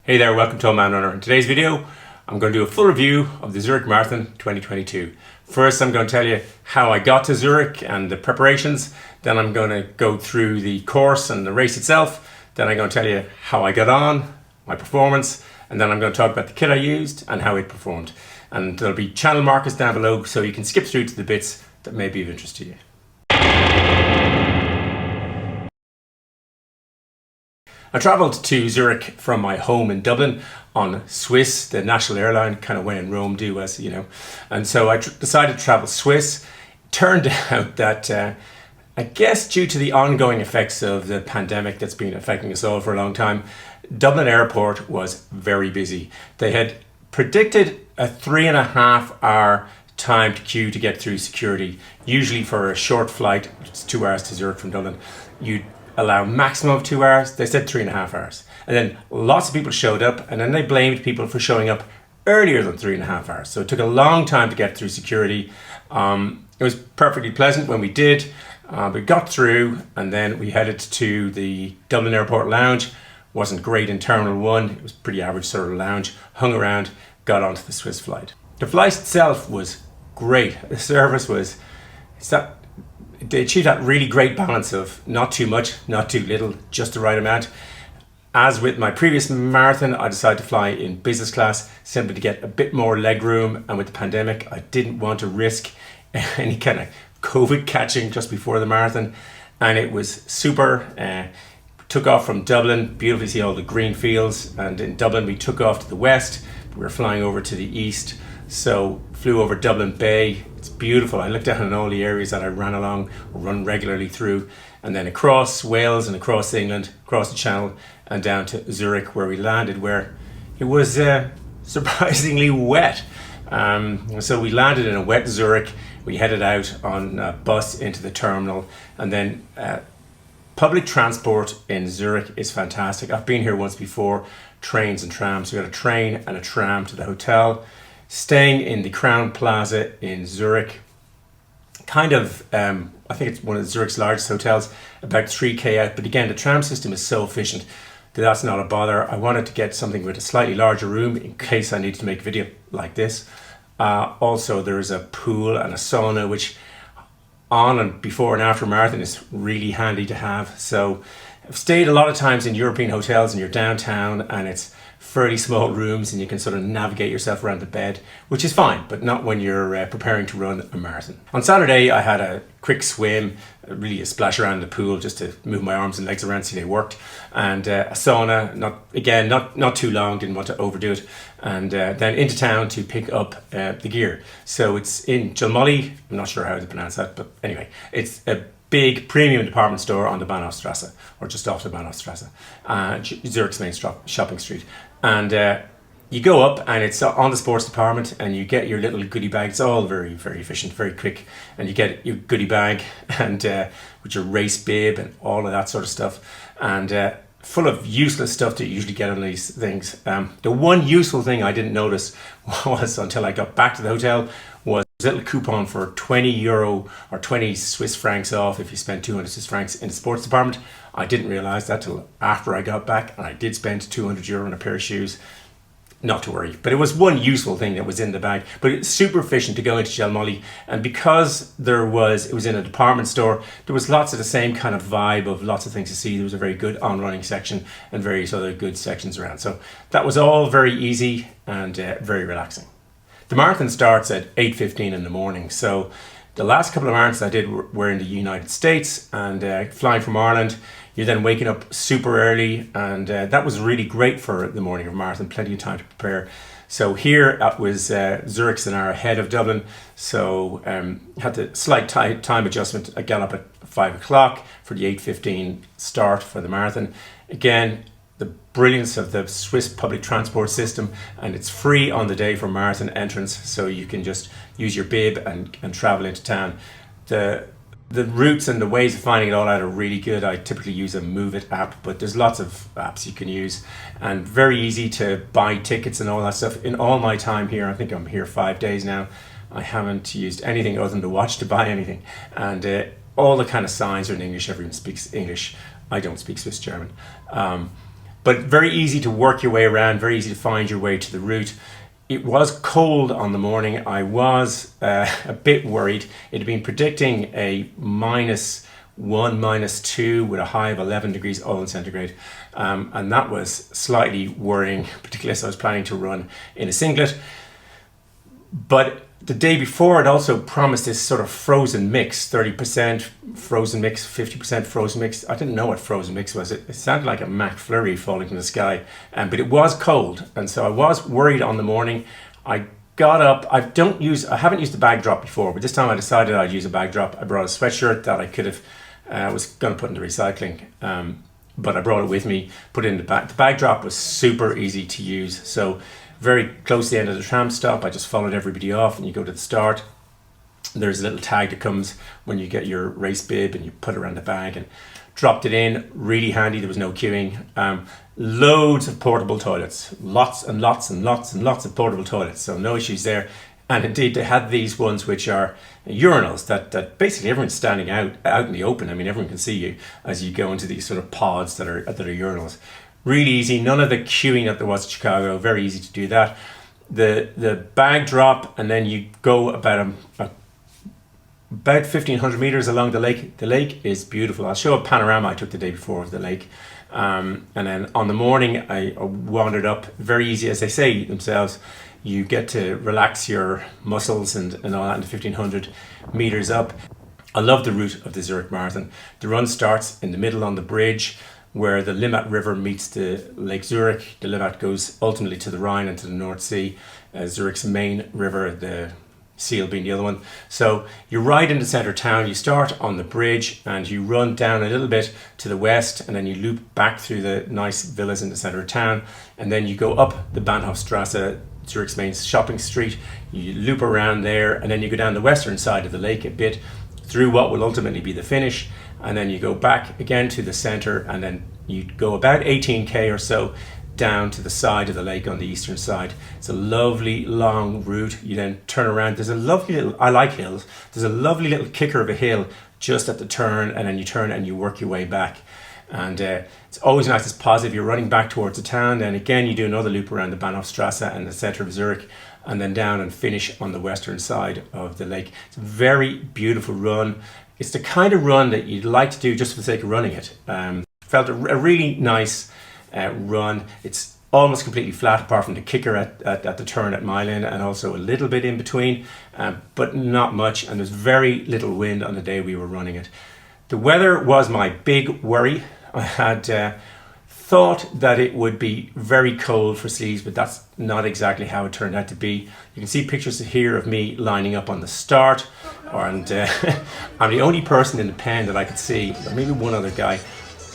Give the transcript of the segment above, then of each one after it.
Hey there, welcome to Old Man Runner. In today's video, I'm going to do a full review of the Zürich Marathon 2022. First, I'm going to tell you how I got to Zurich and the preparations. Then I'm going to go through the course and the race itself. Then I'm going to tell you how I got on, my performance, and then I'm going to talk about the kit I used and how it performed. And there'll be channel markers down below so you can skip through to the bits that may be of interest to you. I travelled to Zurich from my home in Dublin on Swiss, the national airline, kind of when in Rome do, as you know. And so I decided to travel Swiss. Turned out that I guess due to the ongoing effects of the pandemic that's been affecting us all for a long time, Dublin airport was very busy. They had predicted a 3.5 hour time to queue to get through security. Usually for a short flight, it's 2 hours to Zurich from Dublin, you'd allow maximum of 2 hours. They said 3.5 hours. And then lots of people showed up, and then they blamed people for showing up earlier than 3.5 hours. So it took a long time to get through security. It was perfectly pleasant when we did. We got through, and then we headed to the Dublin Airport Lounge. Wasn't great in Terminal 1. It was pretty average sort of lounge. Hung around, got onto the Swiss flight. The flight itself was great. The service was, they achieved that really great balance of not too much, not too little, just the right amount. As with my previous marathon, I decided to fly in business class simply to get a bit more leg room. And with the pandemic, I didn't want to risk any kind of COVID catching just before the marathon. And it was super. Took off from Dublin, beautifully see all the green fields. And in Dublin, we took off to the west. We were flying over to the east. So flew over Dublin Bay. It's beautiful. I looked down on all the areas that I run regularly through, and then across Wales and across England, across the Channel and down to Zurich, where we landed, where it was surprisingly wet. So we landed in a wet Zurich. We headed out on a bus into the terminal, and then public transport in Zurich is fantastic. I've been here once before, trains and trams. We got a train and a tram to the hotel. Staying in the Crown Plaza in Zurich, kind of, I think it's one of Zurich's largest hotels, about 3k out. But again, the tram system is so efficient that that's not a bother. I wanted to get something with a slightly larger room in case I needed to make a video like this. Also, there's a pool and a sauna, which on and before and after marathon is really handy to have. So I've stayed a lot of times in European hotels and you're downtown and it's fairly small rooms and you can sort of navigate yourself around the bed, which is fine, but not when you're preparing to run a marathon. On Saturday, I had a quick swim, really a splash around the pool just to move my arms and legs around, see they worked, and a sauna, not too long, didn't want to overdo it, and then into town to pick up the gear. So it's in Jelmoli, I'm not sure how to pronounce that, but anyway, it's a big premium department store on the Bahnhofstrasse, or just off the Bahnhofstrasse, Zurich's main shopping street. And you go up and it's on the sports department and you get your little goodie bag. It's all very, very efficient, very quick. And you get your goodie bag and with your race bib and all of that sort of stuff. And full of useless stuff that you usually get on these things. The one useful thing I didn't notice was, until I got back to the hotel, was a little coupon for €20 or 20 Swiss francs off if you spend 200 Swiss francs in the sports department. I didn't realize that till after I got back, and I did spend €200 on a pair of shoes. Not to worry, but it was one useful thing that was in the bag. But it's super efficient to go into Jelmoli, and because it was in a department store, there was lots of the same kind of vibe of lots of things to see. There was a very good on-running section and various other good sections around. So that was all very easy and very relaxing. The marathon starts at 8:15 in the morning. So the last couple of marathons I did were in the United States, and flying from Ireland, you're then waking up super early, and that was really great for the morning of a marathon, plenty of time to prepare. So here it was Zurich's an hour ahead of Dublin, so had the slight time adjustment. I got up at 5 o'clock for the 8:15 start for the marathon. Again, the brilliance of the Swiss public transport system, and it's free on the day for marathon entrance, so you can just use your bib and travel into town. The routes and the ways of finding it all out are really good. I typically use a Move It app, but there's lots of apps you can use, and very easy to buy tickets and all that stuff. In all my time here, I think I'm here 5 days now, I haven't used anything other than the watch to buy anything. And all the kind of signs are in English. Everyone speaks English. I don't speak Swiss German. but very easy to work your way around, very easy to find your way to the route. It was cold on the morning. I was a bit worried. It had been predicting a -1, -2 with a high of 11 degrees all in centigrade. And that was slightly worrying, particularly as I was planning to run in a singlet. But the day before, it also promised this sort of frozen mix, 30% frozen mix, 50% frozen mix. I didn't know what frozen mix was. It sounded like a McFlurry falling from the sky, but it was cold. And so I was worried on the morning. I got up. I haven't used a bag drop before, but this time I decided I'd use a bag drop. I brought a sweatshirt that I could have, was going to put into recycling. But I brought it with me, put it in the bag. The bag drop was super easy to use. So very close to the end of the tram stop, I just followed everybody off, and you go to the start. There's a little tag that comes when you get your race bib, and you put it around the bag and dropped it in. Really handy. There was no queuing. Loads of portable toilets, lots and lots and lots and lots of portable toilets. So no issues there. And indeed, they had these ones which are urinals that basically everyone's standing out in the open. I mean, everyone can see you as you go into these sort of pods that are urinals. Really easy. None of the queuing that there was in Chicago. Very easy to do that. The bag drop, and then you go about 1,500 meters along the lake. The lake is beautiful. I'll show a panorama I took the day before of the lake. And then on the morning, I wandered up. Very easy, as they say themselves. You get to relax your muscles and all that in 1,500 meters up. I love the route of the Zürich Marathon. The run starts in the middle on the bridge where the Limmat River meets the Lake Zurich. The Limmat goes ultimately to the Rhine and to the North Sea. Zurich's main river, the Seal being the other one. So you ride into centre town, you start on the bridge and you run down a little bit to the west, and then you loop back through the nice villas in the centre of town, and then you go up the Bahnhofstrasse, Zurich's main shopping street. You loop around there, and then you go down the western side of the lake a bit through what will ultimately be the finish, and then you go back again to the centre, and then you go about 18k or so down to the side of the lake on the eastern side. It's a lovely long route. You then turn around. There's a lovely little, I like hills, there's a lovely little kicker of a hill just at the turn, and then you turn and you work your way back. And it's always nice, it's positive. You're running back towards the town, then again you do another loop around the Bahnhofstrasse and the centre of Zurich, and then down and finish on the western side of the lake. It's a very beautiful run. It's the kind of run that you'd like to do just for the sake of running it. Felt a really nice run. It's almost completely flat apart from the kicker at the turn at Mylin, and also a little bit in between, but not much, and there's very little wind on the day we were running it. The weather was my big worry. I had thought that it would be very cold for sleeves, but that's not exactly how it turned out to be. You can see pictures here of me lining up on the start, and I'm the only person in the pen that I could see, or maybe one other guy,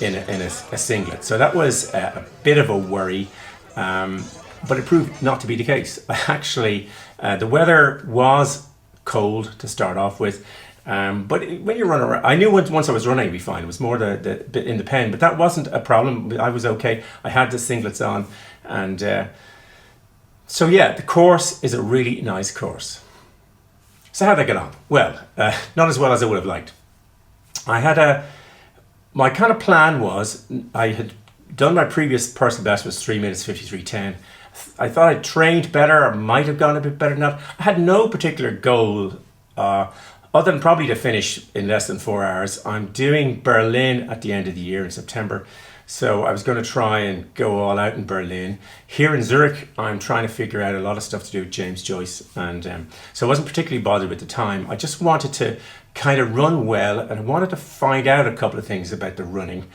in a singlet. So that was a bit of a worry, but it proved not to be the case. Actually, the weather was cold to start off with, but when you run around, I knew once I was running it'd be fine. It was more the bit in the pen, but that wasn't a problem. I was okay. I had the singlets on, and so yeah, the course is a really nice course. So how'd I get on? Well, not as well as I would have liked. My kind of plan was, I had done my previous personal best was 3 minutes 53:10. I thought I'd trained better, or might have gone a bit better than that. I had no particular goal, other than probably to finish in less than 4 hours. I'm doing Berlin at the end of the year in September, so I was going to try and go all out in Berlin. Here in Zurich, I'm trying to figure out a lot of stuff to do with James Joyce, and so I wasn't particularly bothered with the time. I just wanted to kind of run well, and I wanted to find out a couple of things about the running,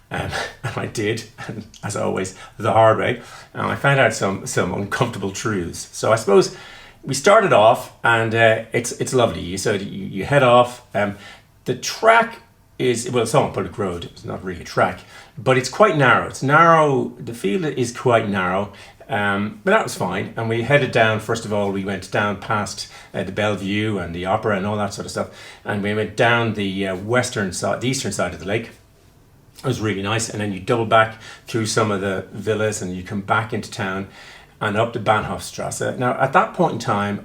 and I did, and as always, the hard way, and I found out some uncomfortable truths. So I suppose we started off, and it's lovely. So you head off. The track is, well, it's on public road. It's not really a track, but it's quite narrow. It's narrow. The field is quite narrow. But that was fine, and we headed down. First of all, we went down past the Bellevue and the Opera and all that sort of stuff, and we went down the western side, the eastern side of the lake. It was really nice, and then you double back through some of the villas, and you come back into town and up the Bahnhofstrasse. Now, at that point in time,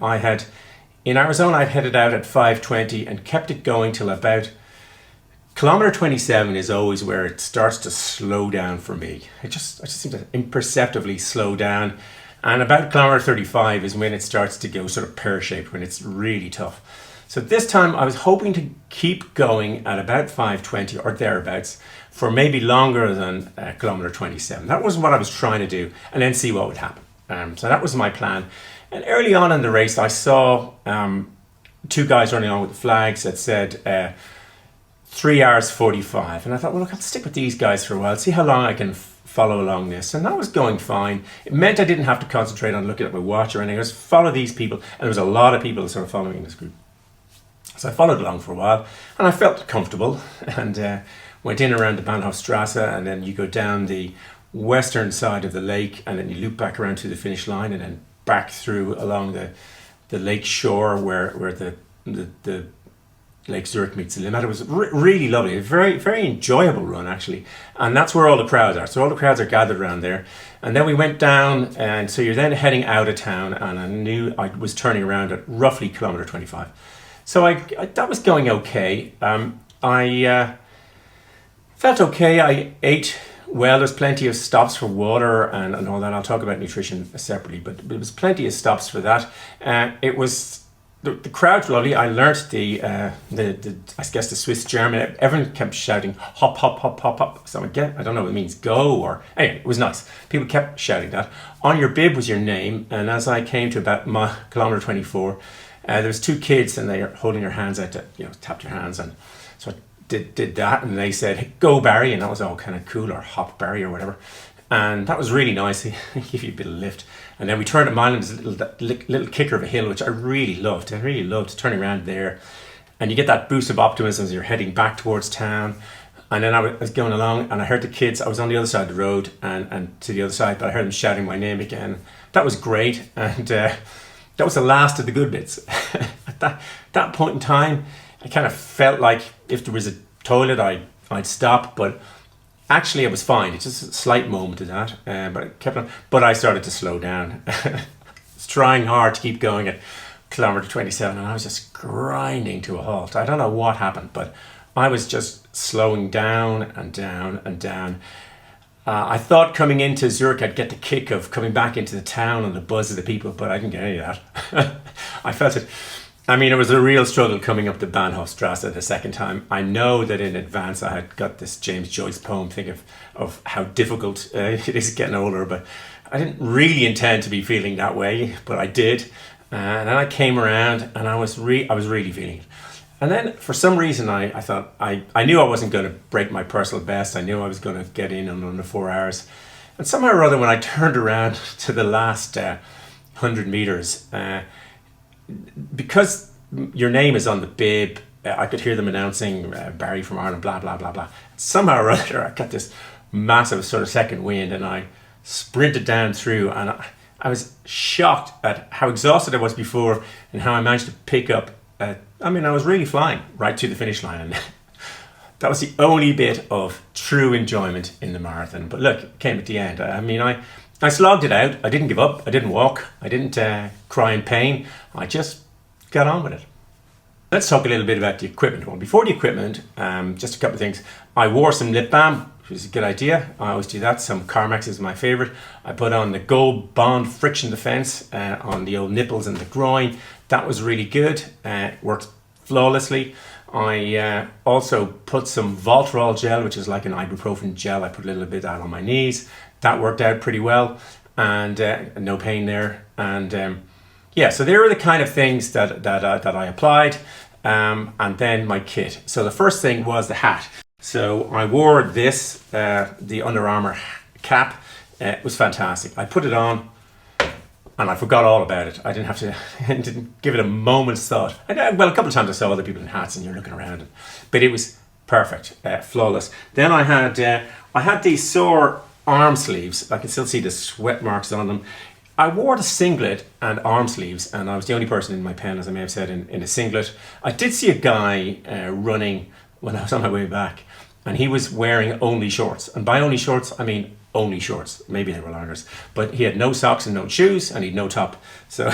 in Arizona, I'd headed out at 5:20 and kept it going till about Kilometer 27 is always where it starts to slow down for me. I just seem to imperceptibly slow down. And about kilometer 35 is when it starts to go sort of pear-shaped, when it's really tough. So this time I was hoping to keep going at about 5:20 or thereabouts for maybe longer than kilometer 27. That was what I was trying to do, and then see what would happen. So that was my plan. And early on in the race, I saw two guys running on with the flags that said 3 hours 45. And I thought, well, look, I'll stick with these guys for a while, see how long I can follow along this. And that was going fine. It meant I didn't have to concentrate on looking at my watch or anything. I just follow these people. And there was a lot of people sort of following this group. So I followed along for a while and I felt comfortable and went in around the Bahnhofstrasse, and then you go down the western side of the lake and then you loop back around to the finish line and then back through along the lake shore where the Lake Zurich meets the Limmat. It was really lovely, a very, very enjoyable run actually. And that's where all the crowds are. So all the crowds are gathered around there. And then we went down, and so you're then heading out of town, and I knew I was turning around at roughly kilometer 25. So I that was going okay. I felt okay. I ate well. There's plenty of stops for water and all that. I'll talk about nutrition separately, but there was plenty of stops for that. It was the crowd's lovely. I learnt the I guess the Swiss German. Everyone kept shouting hop hop hop hop hop. So again, I don't know what it means, go, or anyway, it was nice. People kept shouting that. On your bib was your name, and as I came to about kilometer 24, there was two kids and they were holding their hands out to tap their hands, and so I did that, and they said, hey, go Barry, and that was all kind of cool, or hop Barry or whatever. And that was really nice. He gave you a bit of lift. And then we turned at Mile, and there's a little kicker of a hill, which I really loved. I really loved turning around there. And you get that boost of optimism as you're heading back towards town. And then I was going along, and I heard the kids. I was on the other side of the road and to the other side, but I heard them shouting my name again. That was great. And that was the last of the good bits. At that point in time, I kind of felt like if there was a toilet, I'd stop, but actually I was fine. It's just a slight moment of that, but I kept on. But I started to slow down. I was trying hard to keep going at kilometer 27, and I was just grinding to a halt. I don't know what happened, but I was just slowing down and down and down. I thought coming into Zurich I'd get the kick of coming back into the town and the buzz of the people, but I didn't get any of that. I felt it. I mean, it was a real struggle coming up the Bahnhofstrasse the second time. I know that in advance I had got this James Joyce poem, thinking of how difficult it is getting older, but I didn't really intend to be feeling that way, but I did. And then I came around and I was really feeling it. And then for some reason I thought, I knew I wasn't going to break my personal best. I knew I was going to get in under 4 hours. And somehow or other, when I turned around to the last 100 meters, because your name is on the bib, I could hear them announcing Barry from Ireland, blah, blah, blah, blah. Somehow or other, I got this massive sort of second wind, and I sprinted down through, and I was shocked at how exhausted I was before and how I managed to pick up. I was really flying right to the finish line, and that was the only bit of true enjoyment in the marathon. But look, it came at the end. I slogged it out. I didn't give up. I didn't walk. I didn't cry in pain. I just got on with it. Let's talk a little bit about the equipment. Well, before the equipment, just a couple of things. I wore some lip balm, which was a good idea. I always do that. Some Carmex is my favorite. I put on the Gold Bond friction defense on the old nipples and the groin. That was really good. It worked flawlessly. I also put some Voltarol gel, which is like an ibuprofen gel. I put a little bit of that on my knees. That worked out pretty well, and no pain there. And yeah, so there are the kind of things that I applied, and then my kit. So the first thing was the hat. So I wore this, the Under Armour cap. It was fantastic. I put it on, and I forgot all about it. I didn't give it a moment's thought. Well, a couple of times I saw other people in hats, and you're looking around, but it was perfect, flawless. Then I had these Soar arm sleeves. I can still see the sweat marks on them. I wore the singlet and arm sleeves, and I was the only person in my pen, as I may have said, in a singlet. I did see a guy running when I was on my way back, and he was wearing only shorts. And by only shorts, I mean only shorts. Maybe they were longers, but he had no socks and no shoes, and he had no top. So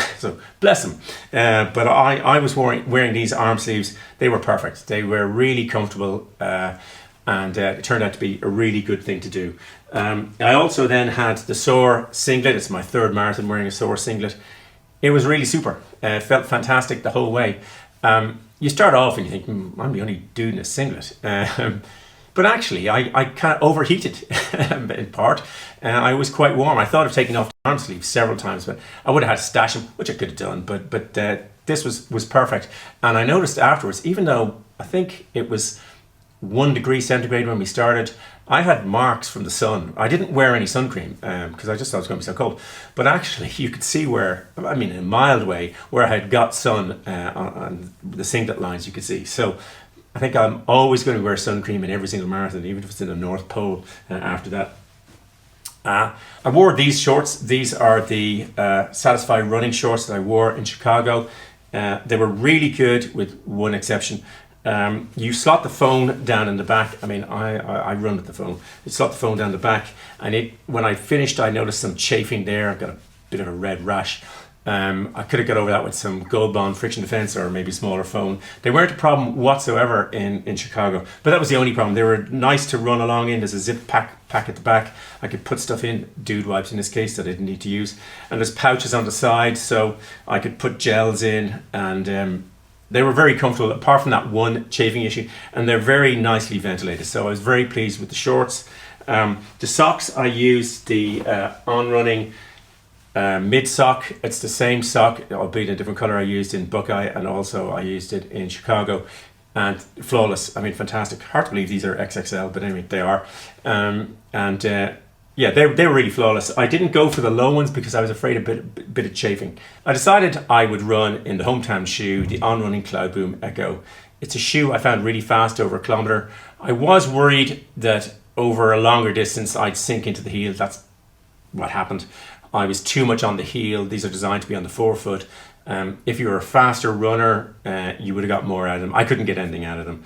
bless him. But I was wearing these arm sleeves. They were perfect. They were really comfortable, and it turned out to be a really good thing to do. I also then had the Soar singlet. It's my third marathon wearing a Soar singlet. It was really super. It felt fantastic the whole way. You start off and you think, I'm the only dude in a singlet. But actually, I kind of overheated in part. I was quite warm. I thought of taking off the arm sleeves several times, but I would have had to stash them, which I could have done. But this was perfect. And I noticed afterwards, even though I think it was 1 degree centigrade when we started, I had marks from the sun. I didn't wear any sun cream because I just thought it was going to be so cold. But actually, you could see where, I mean, in a mild way, where I had got sun on the singlet lines, you could see. So I think I'm always going to wear sun cream in every single marathon, even if it's in the North Pole after that. I wore these shorts. These are the Satisfy running shorts that I wore in Chicago. They were really good with one exception. You slot the phone down in the back. I mean, I run with the phone. You slot the phone down the back, and when I finished, I noticed some chafing there. I got a bit of a red rash. I could have got over that with some Gold Bond friction defense or maybe smaller phone. They weren't a problem whatsoever in Chicago, but that was the only problem. They were nice to run along in. There's a zip pack at the back. I could put stuff in, dude wipes in this case, that I didn't need to use. And there's pouches on the side, so I could put gels in, and they were very comfortable, apart from that one chafing issue, and they're very nicely ventilated. So I was very pleased with the shorts. The socks, I used the On Running mid sock. It's the same sock, albeit a different color, I used in Buckeye, and also I used it in Chicago, and flawless. I mean, fantastic. Hard to believe these are XXL, but anyway, they are. Yeah, they were really flawless. I didn't go for the low ones because I was afraid of a bit of chafing. I decided I would run in the hometown shoe, the On Running Cloud Boom Echo. It's a shoe I found really fast, over a kilometer. I was worried that over a longer distance I'd sink into the heel. That's what happened. I was too much on the heel. These are designed to be on the forefoot. If you're a faster runner, you would have got more out of them. I couldn't get anything out of them.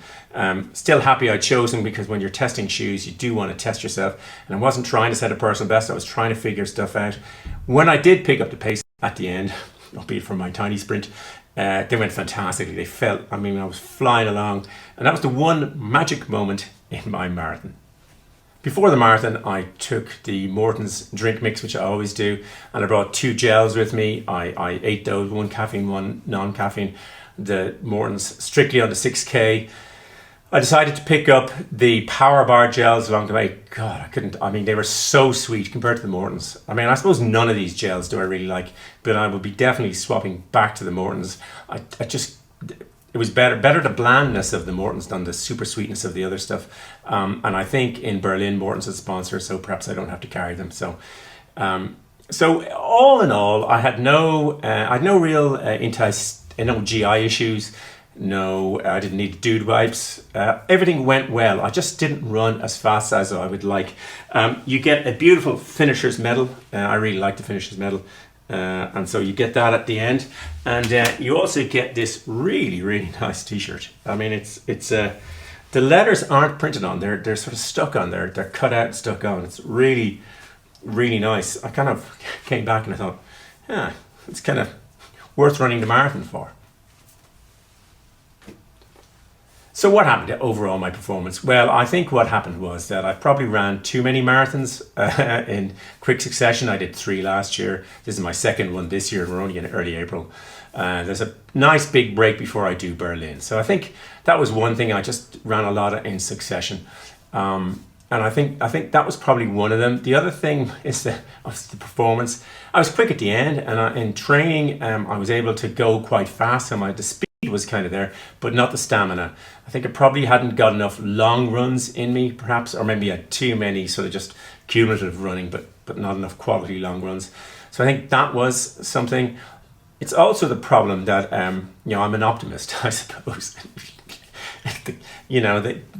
Still happy I chose them, because when you're testing shoes, you do want to test yourself. And I wasn't trying to set a personal best. I was trying to figure stuff out. When I did pick up the pace at the end, albeit from my tiny sprint, they went fantastically. They felt, I mean, I was flying along. And that was the one magic moment in my marathon. Before the marathon, I took the Morton's drink mix, which I always do, and I brought 2 gels with me. I ate those, one caffeine, one non-caffeine. The Morton's strictly on the 6K. I decided to pick up the Power Bar gels along the way. God, I couldn't, I mean, they were so sweet compared to the Morton's. I mean, I suppose none of these gels do I really like, but I will be definitely swapping back to the Morton's. It was better the blandness of the Morton's than the super sweetness of the other stuff. And I think in Berlin, Morton's is a sponsor, so perhaps I don't have to carry them. So all in all, I had no real no GI issues. No, I didn't need dude wipes. Everything went well. I just didn't run as fast as I would like. You get a beautiful finisher's medal. I really like the finisher's medal. And so you get that at the end, and you also get this really, really nice t-shirt. I mean, it's the letters aren't printed on, they're sort of stuck on there. They're cut out and stuck on. It's really, really nice. I kind of came back and I thought, yeah, it's kind of worth running the marathon for. So what happened to overall my performance? Well, I think what happened was that I probably ran too many marathons in quick succession. I did 3 last year. This is my second one this year. We're only in early April. There's a nice big break before I do Berlin. So I think that was one thing. I just ran a lot in succession. And I think that was probably one of them. The other thing is the performance. I was quick at the end, and in training, I was able to go quite fast. And the speed was kind of there, but not the stamina. I think I probably hadn't got enough long runs in me, perhaps, or maybe I had too many sort of just cumulative running, but not enough quality long runs. So I think that was something. It's also the problem that I'm an optimist, I suppose.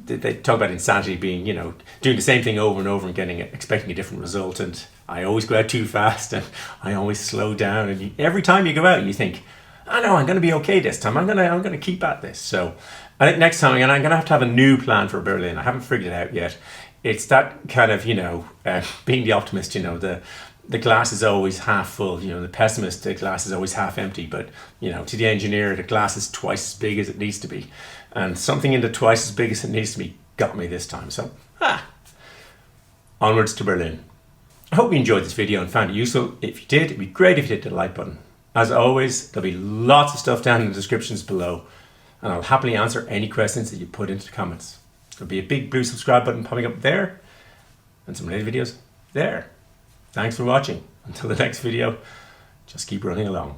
They talk about insanity being, doing the same thing over and over and expecting a different result. And I always go out too fast, and I always slow down. And every time you go out, you think, I know I'm going to be okay this time. I'm going to keep at this. So I think next time I'm going to have a new plan for Berlin. I haven't figured it out yet. it's that kind of, being the optimist, the glass is always half full, the pessimist, the glass is always half empty. But, to the engineer, the glass is twice as big as it needs to be. And something in the twice as big as it needs to be got me this time. So, onwards to Berlin. I hope you enjoyed this video and found it useful. If you did, it'd be great if you hit the like button. As always, there'll be lots of stuff down in the descriptions below, and I'll happily answer any questions that you put into the comments. There'll be a big blue subscribe button popping up there, and some related videos there. Thanks for watching. Until the next video, just keep running along.